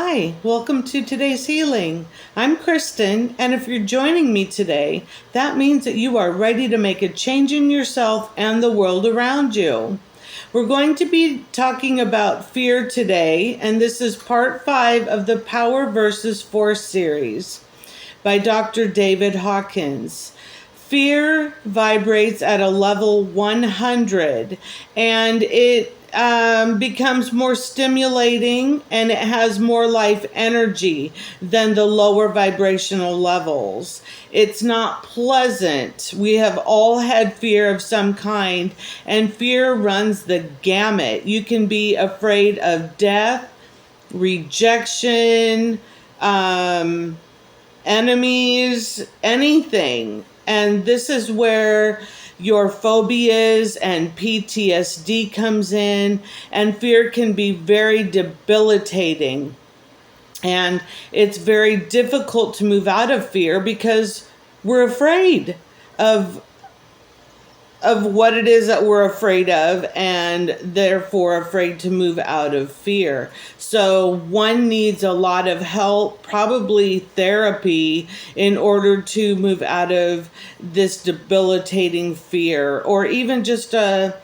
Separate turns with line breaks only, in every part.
Hi, welcome to today's healing. I'm Kristen, and if you're joining me today, that means that you are ready to make a change in yourself and the world around you. We're going to be talking about fear today, and this is part 5 of the Power versus Force series by Dr. David Hawkins. Fear vibrates at a level 100, and it becomes more stimulating, and it has more life energy than the lower vibrational levels. It's not pleasant. We have all had fear of some kind, and fear runs the gamut. You can be afraid of death, rejection, enemies, anything. And this is where your phobias and PTSD comes in, and fear can be very debilitating. And it's very difficult to move out of fear because we're afraid of what it is that we're afraid of, and therefore afraid to move out of fear. So one needs a lot of help, probably therapy, in order to move out of this debilitating fear, or even just a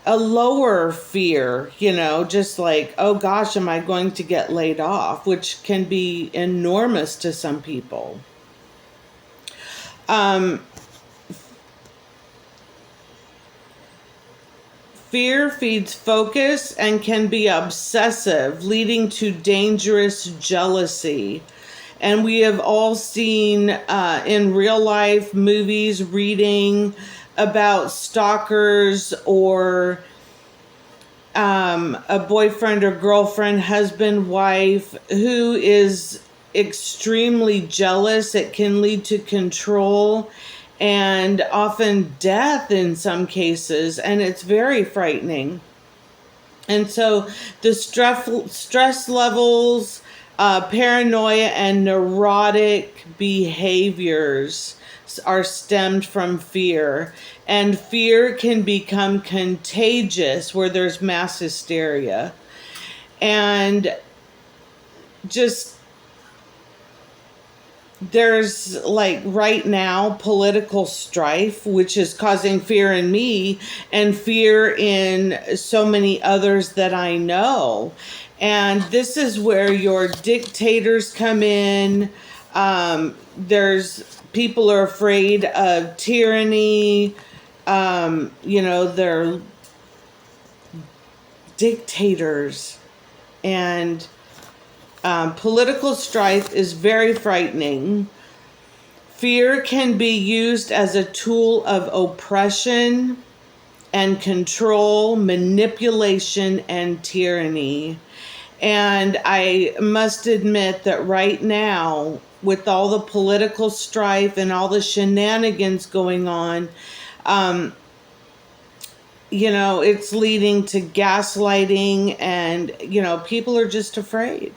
lower fear, just like, oh gosh, am I going to get laid off, which can be enormous to some people. Fear feeds focus and can be obsessive, leading to dangerous jealousy. And we have all seen in real life movies, reading about stalkers, or a boyfriend or girlfriend, husband, wife, who is extremely jealous. It can lead to control and often death in some cases, and it's very frightening. And so the stress levels, paranoia, and neurotic behaviors are stemmed from fear. And fear can become contagious where there's mass hysteria. And just there's, like, right now, political strife, which is causing fear in me and fear in so many others that I know. And this is where your dictators come in. There's people are afraid of tyranny. They're dictators, and political strife is very frightening. Fear can be used as a tool of oppression and control, manipulation, and tyranny. And I must admit that right now, with all the political strife and all the shenanigans going on, it's leading to gaslighting, and, people are just afraid.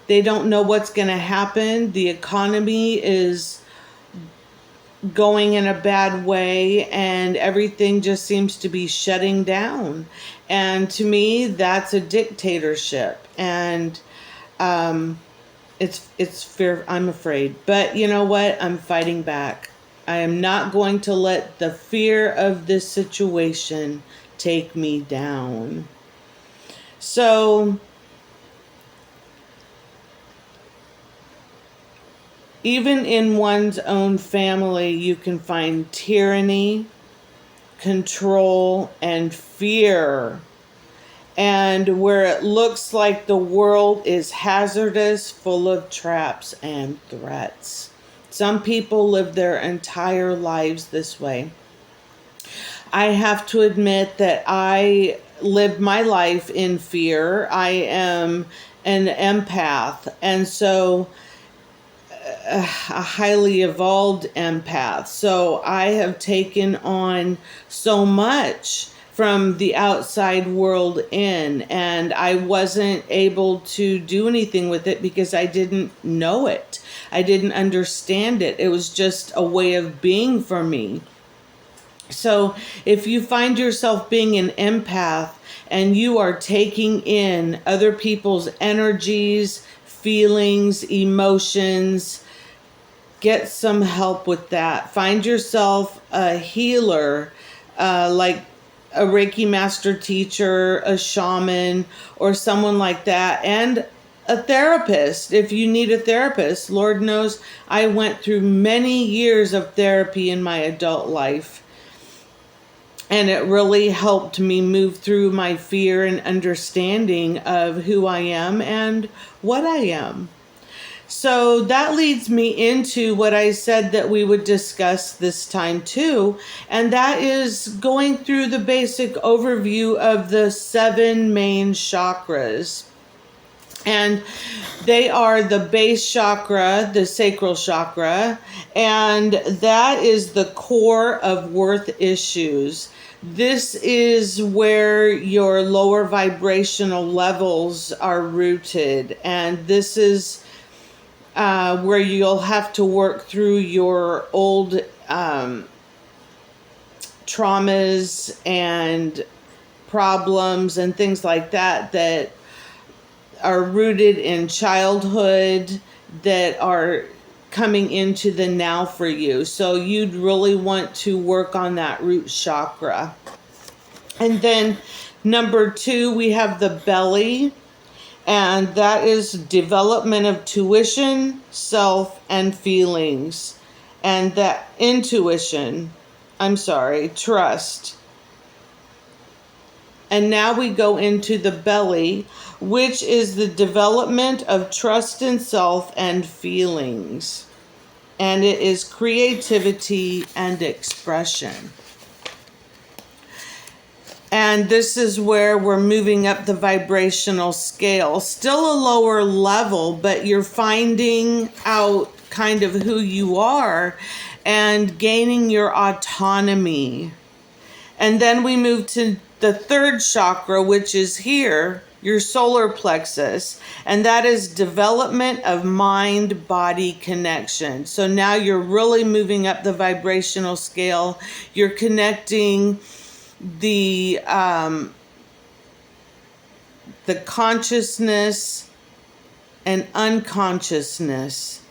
They don't know what's going to happen. The economy is going in a bad way, and everything just seems to be shutting down. And to me, that's a dictatorship. And it's fear. I'm afraid. But you know what? I'm fighting back. I am not going to let the fear of this situation take me down. So even in one's own family, you can find tyranny, control, and fear. And where it looks like the world is hazardous, full of traps and threats. Some people live their entire lives this way. I have to admit that I lived my life in fear. I am an empath, and so a highly evolved empath. So I have taken on so much from the outside world in, and I wasn't able to do anything with it because I didn't know it. I didn't understand it. It was just a way of being for me. So if you find yourself being an empath and you are taking in other people's energies, feelings, emotions, get some help with that. Find yourself a healer, like a Reiki master teacher, a shaman, or someone like that, and a therapist if you need a therapist. Lord knows I went through many years of therapy in my adult life, and it really helped me move through my fear and understanding of who I am and what I am. So that leads me into what I said that we would discuss this time too, and that is going through the basic overview of the 7 main chakras. And they are the base chakra, the sacral chakra, and that is the core of worth issues. This is where your lower vibrational levels are rooted, and this is where you'll have to work through your old traumas and problems and things like that are rooted in childhood, that are coming into the now for you. So you'd really want to work on that root chakra. And then number 2, we have the belly. And that is development of tuition, self, and feelings. And that trust. And now we go into the belly, which is the development of trust in self and feelings. And it is creativity and expression. And this is where we're moving up the vibrational scale. Still a lower level, but you're finding out kind of who you are and gaining your autonomy. And then we move to the 3rd chakra, which is here, your solar plexus. And that is development of mind-body connection. So now you're really moving up the vibrational scale. You're connecting the consciousness and unconsciousness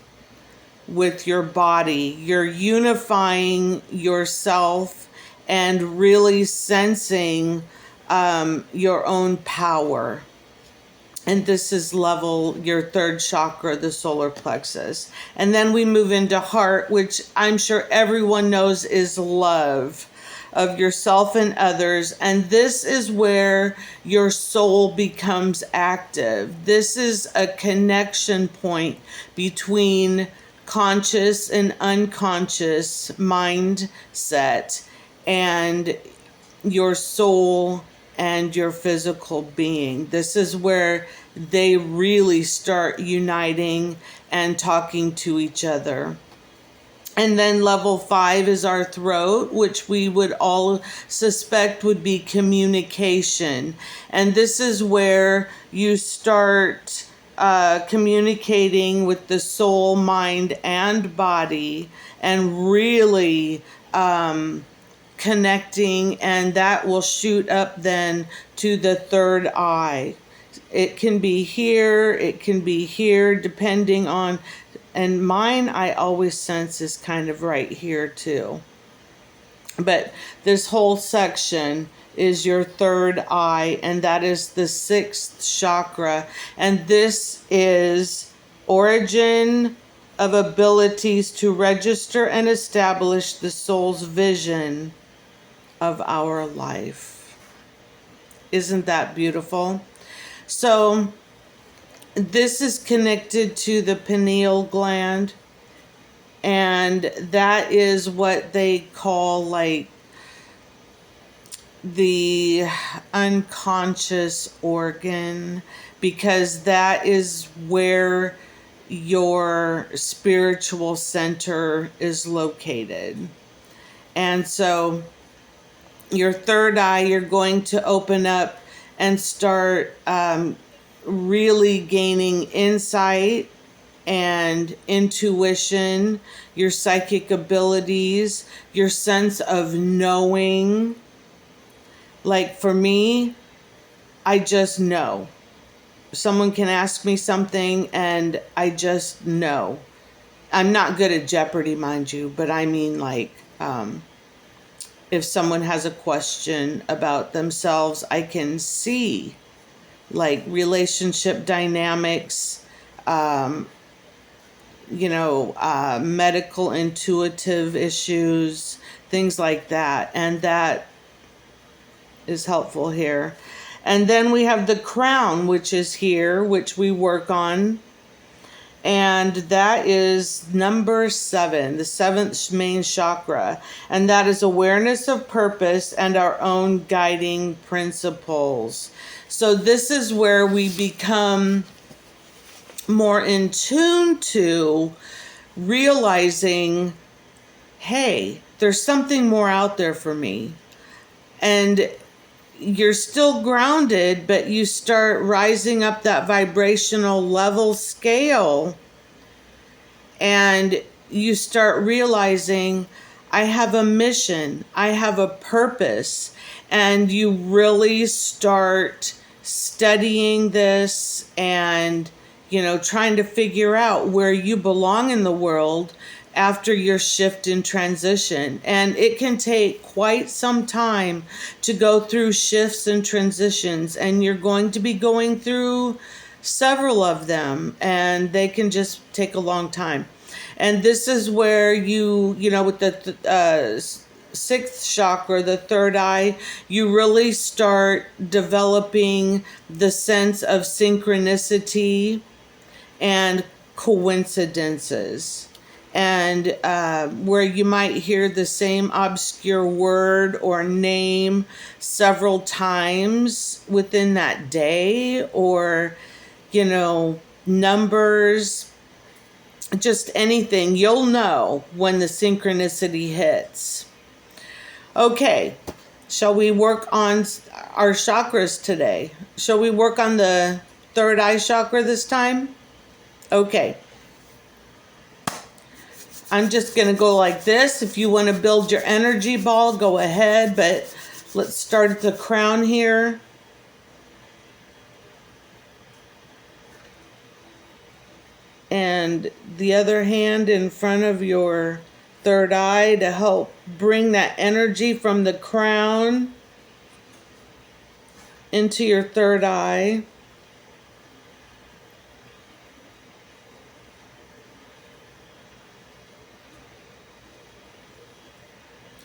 with your body. You're unifying yourself and really sensing your own power. And this is your 3rd chakra, the solar plexus. And then we move into heart, which I'm sure everyone knows is love of yourself and others. And this is where your soul becomes active. This is a connection point between conscious and unconscious mindset and your soul and your physical being. This is where they really start uniting and talking to each other. And then level 5 is our throat, which we would all suspect would be communication. And this is where you start communicating with the soul, mind, and body, and really connecting, and that will shoot up then to the 3rd eye. It can be here, depending on, and mine I always sense is kind of right here too. But this whole section is your 3rd eye, and that is the 6th chakra. And this is origin of abilities to register and establish the soul's vision of our life. Isn't that beautiful? So this is connected to the pineal gland, and that is what they call like the unconscious organ, because that is where your spiritual center is located. And so your 3rd eye, you're going to open up and start really gaining insight and intuition, your psychic abilities, your sense of knowing. Like for me, I just know. Someone can ask me something and I just know. I'm not good at Jeopardy, mind you, but I mean like if someone has a question about themselves, I can see like relationship dynamics, medical intuitive issues, things like that. And that is helpful here. And then we have the crown, which is here, which we work on. And that is number 7, the 7th main chakra. And that is awareness of purpose and our own guiding principles. So this is where we become more in tune to realizing, hey, there's something more out there for me. And you're still grounded, but you start rising up that vibrational level scale and you start realizing, I have a mission, I have a purpose, and you really start studying this and, trying to figure out where you belong in the world after your shift in transition. And it can take quite some time to go through shifts and transitions, and you're going to be going through several of them, and they can just take a long time. And this is where with the 6th chakra, the third eye, you really start developing the sense of synchronicity and coincidences. And where you might hear the same obscure word or name several times within that day, or, numbers, just anything, you'll know when the synchronicity hits. Okay, shall we work on our chakras today? Shall we work on the third eye chakra this time? Okay. I'm just going to go like this. If you want to build your energy ball, go ahead. But let's start at the crown here. And the other hand in front of your third eye to help bring that energy from the crown into your third eye.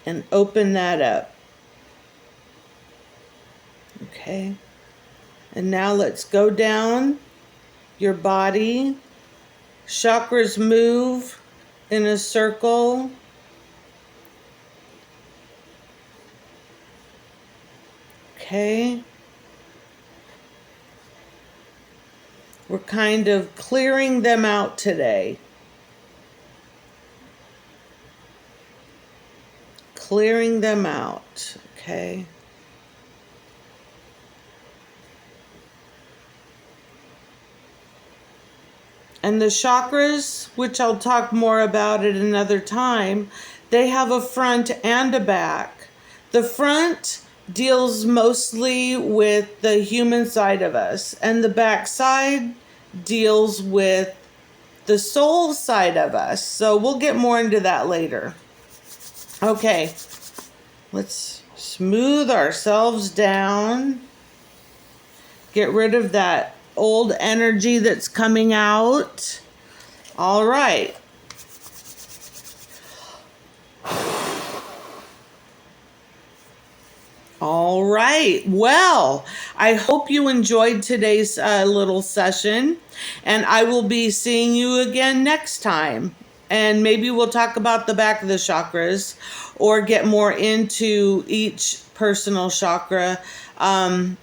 And open that up. Okay. And now let's go down your body. Chakras move in a circle. Okay. We're kind of clearing them out today. Clearing them out, okay? And the chakras, which I'll talk more about at another time, they have a front and a back. The front deals mostly with the human side of us, and the back side deals with the soul side of us. So we'll get more into that later. Okay, let's smooth ourselves down. Get rid of that old energy that's coming out. All right. All right. Well, I hope you enjoyed today's little session, and I will be seeing you again next time. And maybe we'll talk about the back of the chakras or get more into each personal chakra. I'll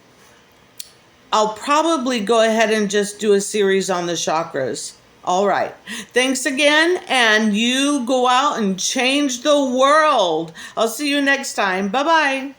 probably go ahead and just do a series on the chakras. All right. Thanks again. And you go out and change the world. I'll see you next time. Bye-bye.